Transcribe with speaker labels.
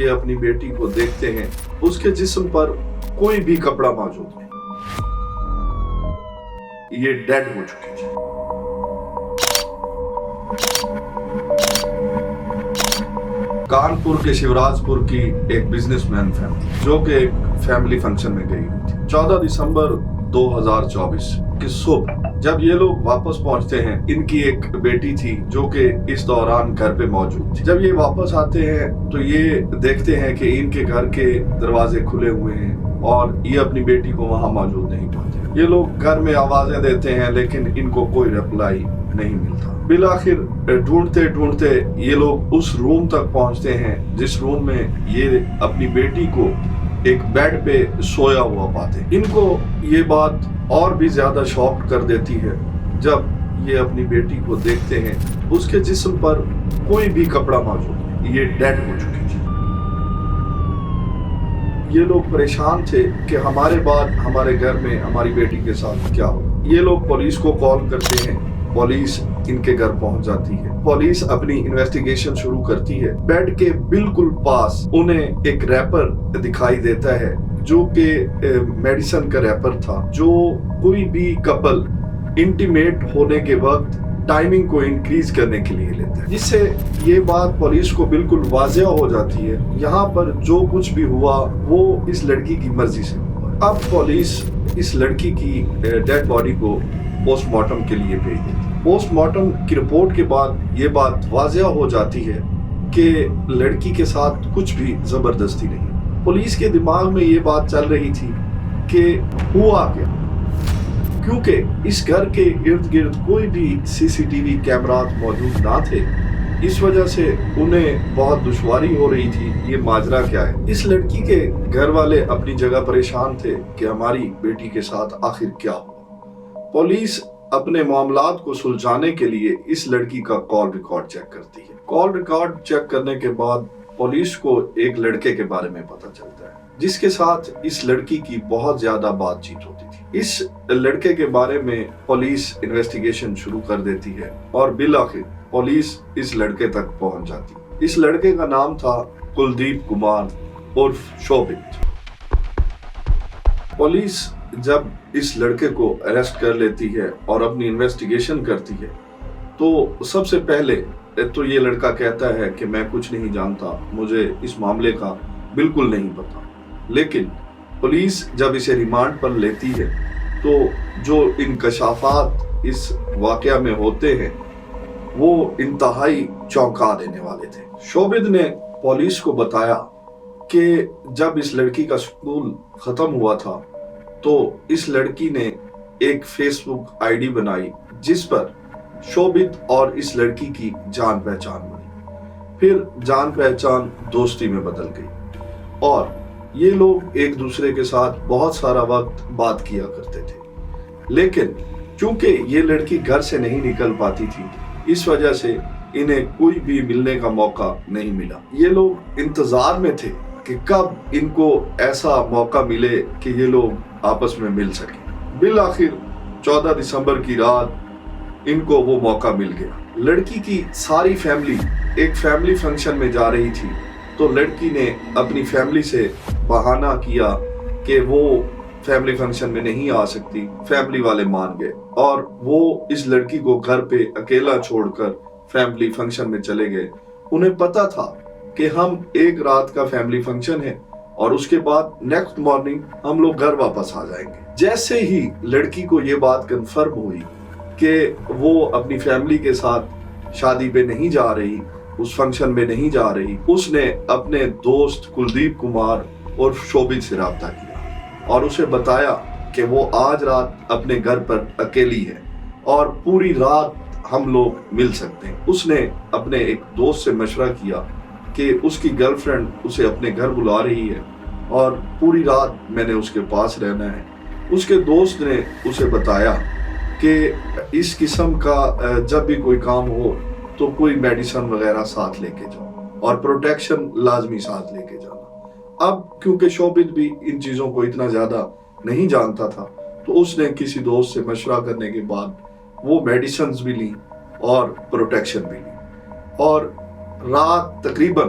Speaker 1: یہ اپنی بیٹی کو دیکھتے ہیں اس کے جسم پر کوئی بھی کپڑا موجود نہیں، یہ ڈیڈ ہو چکی تھی۔ کانپور کے شیوراج پور کی ایک بزنس مین فیملی جو کہ ایک فیملی فنکشن میں گئی ہوئی تھی 14 دسمبر 2024 کی صبح جب یہ لوگ واپس پہنچتے ہیں، ان کی ایک بیٹی تھی جو کہ اس دوران گھر پہ موجود تھی۔ جب یہ واپس آتے ہیں تو یہ دیکھتے ہیں کہ ان کے گھر کے دروازے کھلے ہوئے ہیں اور یہ اپنی بیٹی کو وہاں موجود نہیں پاتے۔ یہ لوگ گھر میں آوازیں دیتے ہیں لیکن ان کو کوئی رپلائی نہیں ملتا۔ بالآخر ڈھونڈتے ڈھونڈتے یہ لوگ اس روم تک پہنچتے ہیں جس روم میں یہ اپنی بیٹی کو ایک بیڈ پہ سویا ہوا پاتے۔ ان کو یہ بات اور بھی زیادہ شاک کر دیتی ہے جب یہ اپنی بیٹی کو دیکھتے ہیں اس کے جسم پر کوئی بھی کپڑا موجود نہیں، یہ ڈیڈ ہو چکی تھی۔ یہ لوگ پریشان تھے کہ ہمارے بعد ہمارے گھر میں ہماری بیٹی کے ساتھ کیا ہو۔ یہ لوگ پولیس کو کال کرتے ہیں، پولیس ان کے گھر پہنچ جاتی ہے۔ پولیس اپنی انویسٹیگیشن شروع کرتی ہے۔ بیڈ کے بالکل پاس انہیں ایک ریپر دکھائی دیتا ہے جو کہ میڈیسن کا ریپر تھا، جو کوئی بھی کپل انٹیمیٹ ہونے کے وقت ٹائمنگ کو انکریز کرنے کے لیے لیتا ہے، جس سے یہ بات پولیس کو بالکل واضح ہو جاتی ہے یہاں پر جو کچھ بھی ہوا وہ اس لڑکی کی مرضی سے ہوا۔ اب پولیس اس لڑکی کی ڈیڈ باڈی کو پوسٹ مارٹم کے لیے بھیج دیتی ہے۔ پوسٹ مارٹم کی رپورٹ کے بعد یہ بات واضح ہو جاتی ہے کہ لڑکی کے ساتھ کچھ بھی زبردستی نہیں۔ پولیس کے دماغ میں یہ بات چل رہی تھی کہ ہوا کیا، کیونکہ اس گھر کے ارد گرد کوئی بھی CCTV کیمرات موجود نہ تھے، اس وجہ سے انہیں بہت دشواری ہو رہی تھی یہ ماجرا کیا ہے۔ اس لڑکی کے گھر والے اپنی جگہ پریشان تھے کہ ہماری بیٹی کے ساتھ آخر کیا ہوا۔ پولیس اپنے معاملات کو سلجھانے کے لیے اس لڑکی کا کال ریکارڈ چیک کرتی ہے۔ کال ریکارڈ چیک کرنے کے بعد پولیس کو ایک لڑکے کے بارے میں پتہ چلتا ہے جس کے ساتھ اس لڑکی کی بہت زیادہ بات چیت ہوتی تھی۔ اس لڑکے کے بارے میں پولیس انویسٹیگیشن شروع کر دیتی ہے اور بالآخر پولیس اس لڑکے تک پہنچ جاتی ہے۔ اس لڑکے کا نام تھا کلدیپ کمار عرف شوبت۔ پولیس جب اس لڑکے کو اریسٹ کر لیتی ہے اور اپنی انویسٹیگیشن کرتی ہے تو سب سے پہلے تو یہ لڑکا کہتا ہے کہ میں کچھ نہیں جانتا، مجھے اس معاملے کا بالکل نہیں پتا۔ لیکن پولیس جب اسے ریمانڈ پر لیتی ہے تو جو انکشافات اس واقعہ میں ہوتے ہیں وہ انتہائی چونکا دینے والے تھے۔ شوبد نے پولیس کو بتایا کہ جب اس لڑکی کا اسکول ختم ہوا تھا تو اس لڑکی نے ایک فیس بک ID بنائی جس پر شوبت اور اس لڑکی کی جان پہچان بنی۔ پھر جان پہچان دوستی میں بدل گئی اور یہ لوگ ایک دوسرے کے ساتھ بہت سارا وقت بات کیا کرتے تھے، لیکن چونکہ یہ لڑکی گھر سے نہیں نکل پاتی تھی اس وجہ سے انہیں کوئی بھی ملنے کا موقع نہیں ملا۔ یہ لوگ انتظار میں تھے کہ کب ان کو ایسا موقع ملے کہ یہ لوگ آپس میں مل سکیں۔ بالآخر 14 دسمبر کی رات ان کو وہ موقع مل گیا۔ لڑکی کی ساری فیملی ایک فیملی فنکشن میں جا رہی تھی تو لڑکی نے اپنی فیملی سے بہانہ کیا کہ وہ فیملی فنکشن میں نہیں آ سکتی۔ فیملی والے مان گئے اور وہ اس لڑکی کو گھر پہ اکیلا چھوڑ کر فیملی فنکشن میں چلے گئے۔ انہیں پتا تھا کہ ہم ایک رات کا فیملی فنکشن ہے اور اس کے بعد نیکسٹ مارننگ ہم لوگ گھر واپس آ جائیں گے۔ جیسے ہی لڑکی کو یہ بات کنفرم ہوئی کہ وہ اپنی فیملی کے ساتھ شادی پہ نہیں جا رہی، اس فنکشن میں نہیں جا رہی، اس نے اپنے دوست کلدیپ کمار اور شوبت سے رابطہ کیا اور اسے بتایا کہ وہ آج رات اپنے گھر پر اکیلی ہے اور پوری رات ہم لوگ مل سکتے ہیں۔ اس نے اپنے ایک دوست سے مشورہ کیا کہ اس کی گرل فرینڈ اسے اپنے گھر بلا رہی ہے اور پوری رات میں نے اس کے پاس رہنا ہے۔ اس کے دوست نے اسے بتایا کہ اس قسم کا جب بھی کوئی کام ہو تو کوئی میڈیسن وغیرہ ساتھ لے کے جاؤ اور پروٹیکشن لازمی ساتھ لے کے جانا۔ اب کیونکہ شوبت بھی ان چیزوں کو اتنا زیادہ نہیں جانتا تھا تو اس نے کسی دوست سے مشورہ کرنے کے بعد وہ میڈیسنز بھی لیں اور پروٹیکشن بھی لی اور رات تقریباً